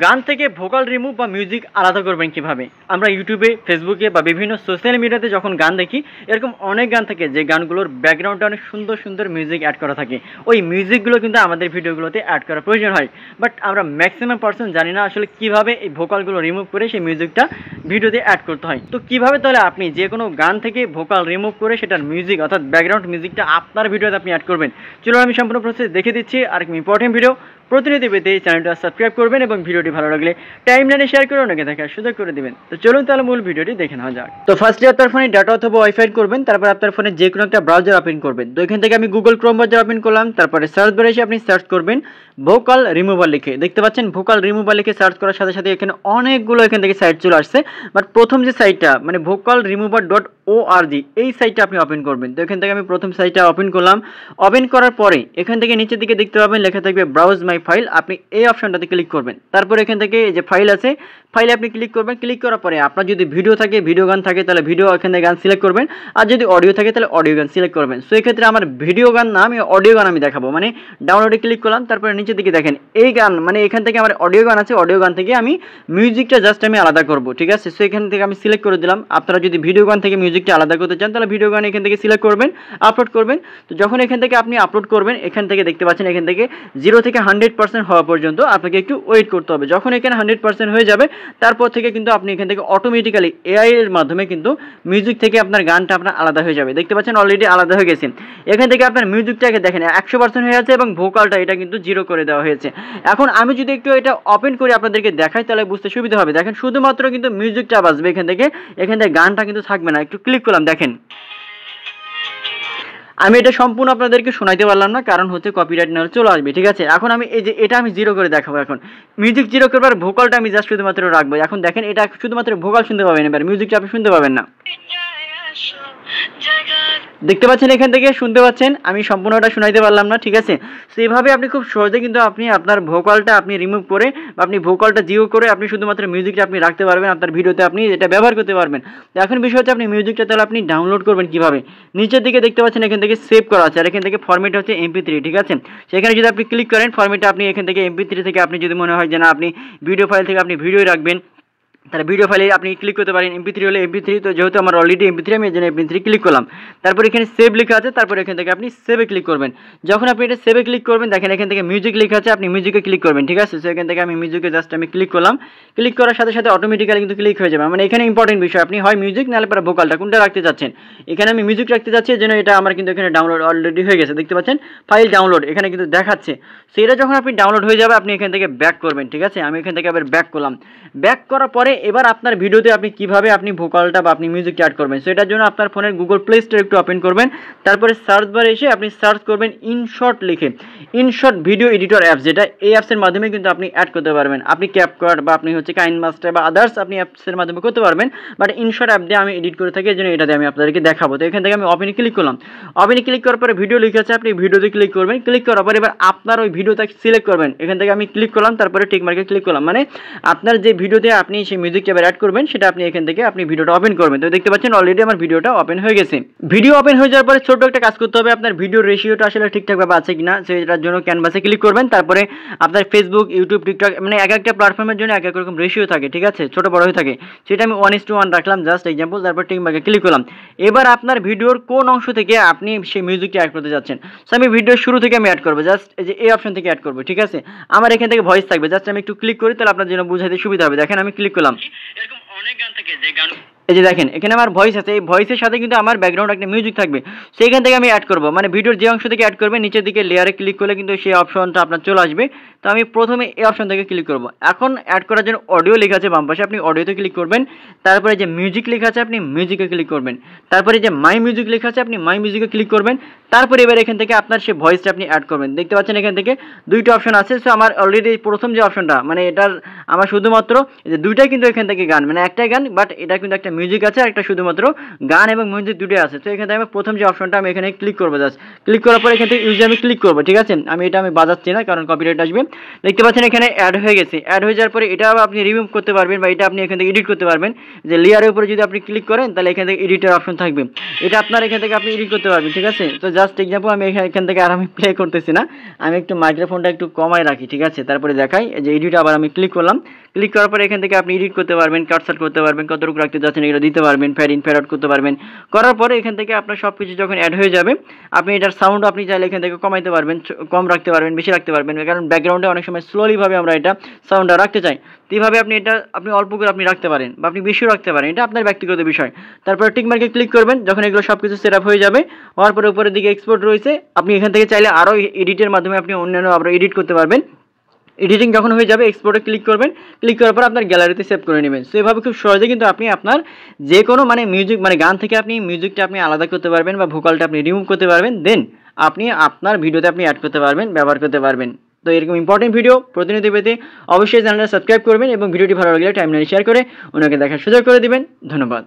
গান থেকে vocal remove বা মিউজিক আলাদা করবেন কিভাবে? আমরা ইউটিউবে, ফেসবুকে বা বিভিন্ন সোশ্যাল মিডিয়াতে যখন গান দেখি, এরকম অনেক গান থাকে যে গানগুলোর ব্যাকগ্রাউন্ডে অনেক সুন্দর সুন্দর মিউজিক অ্যাড করা থাকে। ওই মিউজিকগুলো কিন্তু আমাদের ভিডিওগুলোতে অ্যাড করার প্রয়োজন হয়, বাট আমরা ম্যাক্সিমাম পার্সন জানি না আসলে কিভাবে এই ভোকালগুলো রিমুভ করে সেই মিউজিকটা ভিডিওতে অ্যাড করতে হয়। তো কিভাবে তাহলে আপনি যে কোনো গান থেকে ভোকাল রিমুভ করে সেটার মিউজিক অর্থাৎ ব্যাকগ্রাউন্ড মিউজিকটা আপনার ভিডিওতে আপনি অ্যাড করবেন, চলুন আমি সম্পূর্ণ প্রসেস দেখে দিচ্ছি। আর ইম্পর্টেন্ট ভিডিও প্রতিনিধি পেতে এই চ্যানেলটা সাবস্ক্রাইব করবেন এবং ভিডিওটি ভালো লাগলে টাইমলাইনে শেয়ার করে অনেকে দেখার সুযোগ করে দিবেন। তো চলুন তাহলে মূল ভিডিওটি দেখে নেওয়া যাক। তো ফার্স্টে আপনার ফোনে ডাটা অথবা ওয়াইফাই করবেন, তারপর আপনার ফোনে যে কোনো একটা ব্রাউজার ওপেন করবেন। তো এখান থেকে আমি গুগল ক্রোম ব্রাউজার ওপেন করলাম, তারপরে সার্চ বারে এসে আপনি সার্চ করবেন ভোকাল রিমুভার লিখে। দেখতে পাচ্ছেন ভোকাল রিমুভার লিখে সার্চ করার সাথে সাথে এখানে অনেকগুলো এখান থেকে সাইট চলে আসছে, বাট প্রথম যে সাইটটা মানে ভোকাল রিমুভার .org এই সাইটটা আপনি ওপেন করবেন। তো এখান থেকে আমি প্রথম সাইটটা ওপেন করলাম। ওপেন করার পরে এখান থেকে নিচের দিকে দেখতে পাবেন লেখা থাকবে ব্রাউজ মাই ফাইল, আপনি এই অপশনটাতে ক্লিক করবেন। তারপর এখান থেকে যে ফাইল আছে ফাইলে আপনি ক্লিক করবেন। ক্লিক করার পরে আপনার যদি ভিডিও থাকে, ভিডিও গান থাকে তাহলে ভিডিও এখান থেকে গান সিলেক্ট করবেন, আর যদি অডিও থাকে তাহলে অডিও গান সিলেক্ট করবেন। সো এক্ষেত্রে আমার ভিডিও গান না, আমি অডিও গান আমি দেখাবো, মানে ডাউনলোডে ক্লিক করলাম। তারপরে নিচের দিকে দেখেন এই গান মানে এখান থেকে আমার অডিও গান আছে, অডিও গান থেকে আমি মিউজিকটা জাস্ট আমি আলাদা করব, ঠিক আছে। সো এখান থেকে আমি সিলেক্ট করে দিলাম। আপনারা যদি ভিডিও গান থেকে মিউজিকটা আলাদা করতে চান তাহলে ভিডিও গান এখান থেকে সিলেক্ট করবেন, আপলোড করবেন। তো যখন এখান থেকে আপনি আপলোড করবেন, এখান থেকে দেখতে পাচ্ছেন এখান থেকে 0 থেকে 100% হওয়া পর্যন্ত আপনাকে একটু ওয়েট করতে হবে। যখন এখানে 100% হয়ে যাবে তারপর থেকে কিন্তু আপনি এখান থেকে অটোমেটিক্যালি এআই এর মাধ্যমে কিন্তু মিউজিক থেকে আপনার গানটা আপনার আলাদা হয়ে যাবে। দেখতে পাচ্ছেন অলরেডি আলাদা হয়ে গেছে। এখান থেকে আপনার মিউজিকটাকে দেখেন 100% হয়ে আছে এবং ভোকালটা এটা কিন্তু 0 করে দেওয়া হয়েছে। এখন আমি যদি একটু এটা ওপেন করে আপনাদেরকে দেখাই তাহলে বুঝতে সুবিধা হবে। দেখেন শুধুমাত্র কিন্তু মিউজিকটা বাজবে এখান থেকে গানটা কিন্তু থাকবে না। একটু ক্লিক করলাম, দেখেন আমি এটা সম্পূর্ণ আপনাদেরকে শোনাইতে পারলাম না, কারণ হচ্ছে কপিরাইট না চলে আসবে, ঠিক আছে। এখন আমি এই যে এটা আমি 0 করে দেখাবো। এখন মিউজিক 0 করবার ভোকালটা আমি জাস্ট শুধুমাত্র রাখবো। এখন দেখেন এটা শুধুমাত্র ভোকাল শুনতে পাবেন, এবার মিউজিকটা আপনি শুনতে পাবেন না। দেখতে পাচ্ছেন এখান থেকে শুনতে পাচ্ছেন, আমি সম্পূর্ণটা শোনাইতে পারলাম না, ঠিক আছে। সো এইভাবে আপনি খুব সহজে কিন্তু আপনি আপনার ভোকালটা আপনি রিমুভ করে বা আপনি ভোকালটা 0 করে আপনি শুধুমাত্র মিউজিকটা আপনি রাখতে পারবেন, আপনার ভিডিওতে আপনি এটা ব্যবহার করতে পারবেন। এখন বিষয় হচ্ছে আপনি মিউজিকটা তাহলে আপনি ডাউনলোড করবেন কিভাবে। নিচের দিকে দেখতে পাচ্ছেন এখান থেকে সেভ করা আছে, আর এখান থেকে ফরম্যাট হচ্ছে MP3, ঠিক আছে। সেখানে যদি আপনি ক্লিক করেন ফরম্যাটে আপনি এখান থেকে MP3 থেকে আপনি যদি মনে হয় যে না আপনি ভিডিও ফাইল থেকে আপনি ভিডিও রাখবেন তাহলে ভিডিও ফাইলে আপনি ক্লিক করতে পারেন। MP3 হলে MP3, তো যেহেতু আমার অলরেডি MP3 আমি এই জন্য MP3 ক্লিক করলাম। তারপর এখানে সেভ লেখা আছে, তারপর এখান থেকে আপনি সেভে ক্লিক করবেন। যখন আপনি এটা সেভে ক্লিক করবেন দেখেন এখান থেকে মিউজিক লেখা আছে, আপনি মিউজিকে ক্লিক করবেন, ঠিক আছে। সো এখান থেকে আমি মিউজিকে জাস্ট আমি ক্লিক করলাম। ক্লিক করার সাথে সাথে অটোমেটিক্যালি কিন্তু ক্লিক হয়ে যাবে। মানে এখানে ইম্পর্টেন্ট বিষয় আপনি হয় মিউজিক নাহলে পরে ভোকালটা কোনটা রাখতে যাচ্ছেন। এখানে আমি মিউজিক রাখতে যাচ্ছি, এই জন্য এটা আমার কিন্তু এখানে ডাউনলোড অলরেডি হয়ে গেছে। দেখতে পাচ্ছেন ফাইল ডাউনলোড এখানে কিন্তু দেখাচ্ছে। সো এটা যখন আপনি ডাউনলোড হয়ে যাবে আপনি এখান থেকে ব্যাক করবেন, ঠিক আছে। আমি এখান থেকে আবার ব্যাক করলাম। ব্যাক করার পরে এবার আপনার ভিডিওতে আপনি কিভাবে আপনি ভোকালটা বা আপনি মিউজিকটা অ্যাড করবেন। সো এটার জন্য আপনার ফোনের গুগল প্লে স্টোর একটু ওপেন করবেন, তারপরে সার্চ বারে এসে আপনি সার্চ করবেন ইনশট লিখে। ইনশট ভিডিও এডিটর অ্যাপস, যেটা এই অ্যাপসের মাধ্যমে কিন্তু আপনি অ্যাড করতে পারবেন। আপনি ক্যাপকাট বা আপনি হচ্ছে কাইনমাস্টার বা আদার্স আপনি অ্যাপসের মাধ্যমে করতে পারবেন, বাট ইনশট অ্যাপ দিয়ে আমি এডিট করে থাকি, এই জন্য এটাতে আমি আপনাদেরকে দেখাবো। তো এখান থেকে আমি ওপেনে ক্লিক করলাম। ওপেনে ক্লিক করার পরে ভিডিও লিখে আছে, আপনি ভিডিওতে ক্লিক করবেন। ক্লিক করার পরে এবার আপনার ওই ভিডিওটা সিলেক্ট করবেন। এখান থেকে আমি ক্লিক করলাম, তারপরে টিক মার্কে ক্লিক করলাম, মানে আপনার যে ভিডিওতে আপনি সেই মিউজিকটা এবার অ্যাড করবেন সেটা আপনি এখান থেকে আপনি ভিডিওটা ওপেন করবেন। তো দেখতে পাচ্ছেন অলরেডি আমার ভিডিওটা ওপেন হয়ে গেছে। ভিডিও ওপেন হয়ে যাওয়ার পরে ছোট একটা কাজ করতে হবে, আপনার ভিডিওর রেশিওটা আসলে ঠিকঠাকভাবে আছে কিনা সেটার জন্য ক্যানভাসে ক্লিক করবেন। তারপরে আপনার ফেসবুক, ইউটিউব, টিকটক মানে এক একটা প্ল্যাটফর্মের জন্য এক এক রকম রেশিও থাকে, ঠিক আছে, ছোট বড় হয়ে থাকে। সেটা আমি 1:1 রাখলাম জাস্ট এক্সাম্পল, তারপর টিক মার্কে ক্লিক করলাম। এবার আপনার ভিডিওর কোন অংশ থেকে আপনি সেই মিউজিকটা অ্যাড করতে যাচ্ছেন। সো আমি ভিডিওর শুরু থেকে আমি অ্যাড করবো, জাস্ট এই যে এই অপশন থেকে অ্যাড করবো, ঠিক আছে। আমার এখান থেকে ভয়েস থাকবে, জাস্ট আমি একটু ক্লিক করি তাহলে আপনার জন্য বুঝাইতে সুবিধা হবে। দেখেন আমি ক্লিক করলাম, এরকম অনেক গান থাকে যে গান এই যে দেখেন এখানে আমার ভয়েস আছে, এই ভয়েসের সাথে কিন্তু আমার ব্যাকগ্রাউন্ড একটা মিউজিক থাকবে। সেইখান থেকে আমি অ্যাড করবো, মানে ভিডিওর যে অংশ থেকে অ্যাড করবে নিচের দিকে লেয়ারে ক্লিক করলে কিন্তু সেই অপশনটা আপনার চলে আসবে। তো আমি প্রথমে এই অপশন থেকে ক্লিক করব। এখন অ্যাড করার জন্য অডিও লেখা আছে বাম পাশে, আপনি অডিওতে ক্লিক করবেন। তারপরে যে মিউজিক লেখা আছে আপনি মিউজিকে ক্লিক করবেন। তারপরে যে মাই মিউজিক লেখা আছে আপনি মাই মিউজিকে ক্লিক করবেন। তারপরে এবার এখান থেকে আপনার সেই ভয়েসটা আপনি অ্যাড করবেন। দেখতে পাচ্ছেন এখান থেকে দুইটা অপশন আছে। সো আমার অলরেডি প্রথম যে অপশনটা মানে এটার আমার শুধুমাত্র যে দুইটাই কিন্তু এখান থেকে গান, মানে একটাই গান, বাট এটা কিন্তু একটা একটা মিউজিক আছে আর একটা শুধুমাত্র গান এবং মিউজিক দুটোই আছে। তো এখানে আমি প্রথম যে অপশনটা আমি এখানে ক্লিক করবো, জাস্ট ক্লিক করার পর এখান থেকে ইউজে আমি ক্লিক করবো, ঠিক আছে। আমি বাজাচ্ছি না কারণ কপিরাইট আসবে। দেখতে পাচ্ছেন এখানে অ্যাড হয়ে গেছে। অ্যাড হয়ে যাওয়ার পরে এটা আপনি রিমুভ করতে পারবেন বা এটা আপনি এখান থেকে এডিট করতে পারবেন। যে লেয়ারের উপরে যদি আপনি ক্লিক করেন তাহলে এখান থেকে এডিটের অপশন থাকবে, এটা আপনার এখান থেকে আপনি এডিট করতে পারবেন, ঠিক আছে। তো জাস্ট এক্সাম্পল আমি এখান থেকে আর আমি প্লে করতেছি না, আমি একটু মাইক্রোফোনটা একটু কমায় রাখি, ঠিক আছে। তারপরে দেখাই যে এডিট, আবার আমি ক্লিক করলাম। ক্লিক করার পরে এখান থেকে আপনি এডিট করতে পারবেন, কাটসাট করতে পারবেন, কতটুকু রাখতে যাচ্ছেন এগুলো দিতে পারবেন, ফ্যাড ইন ফ্যাড আউট করতে পারবেন। করার পরে এখান থেকে আপনার সব কিছু যখন অ্যাড হয়ে যাবে, আপনি এটার সাউন্ড আপনি চাইলে এখান থেকে কমাইতে পারবেন, কম রাখতে পারবেন, বেশি রাখতে পারবেন, কারণ ব্যাকগ্রাউন্ডে অনেক সময় স্লোলিভাবে আমরা এটা সাউন্ডটা রাখতে চাই। তো এইভাবে আপনি এটা আপনি অল্প করে আপনি রাখতে পারেন বা আপনি বেশিও রাখতে পারেন, এটা আপনার ব্যক্তিগত বিষয়। তারপরে টিক মার্কে ক্লিক করবেন, যখন এগুলো সব কিছু সেট আপ হয়ে যাবে, হওয়ার পরে উপরের দিকে এক্সপোর্ট রয়েছে, আপনি এখান থেকে চাইলে আরও এডিটের মাধ্যমে আপনি অন্যান্য আরও এডিট করতে পারবেন। এডিটিং যখন হয়ে যাবে এক্সপোর্টে ক্লিক করবেন, ক্লিক করার পর আপনার গ্যালারিতে সেভ করে নেবেন। সো এভাবে খুব সহজে কিন্তু আপনি আপনার যে কোনো মানে মিউজিক মানে গান থেকে আপনি মিউজিকটা আপনি আলাদা করতে পারবেন বা ভোকালটা আপনি রিমুভ করতে পারবেন, দেন আপনি আপনার ভিডিওতে আপনি অ্যাড করতে পারবেন, ব্যবহার করতে পারবেন। তো এরকম ইম্পর্টেন্ট ভিডিও প্রতিনিয়ত পেতে অবশ্যই চ্যানেলটা সাবস্ক্রাইব করবেন এবং ভিডিওটি ভালো লাগলে টাইমলাইনে শেয়ার করে ওনাকে দেখার সুযোগ করে দিবেন। ধন্যবাদ।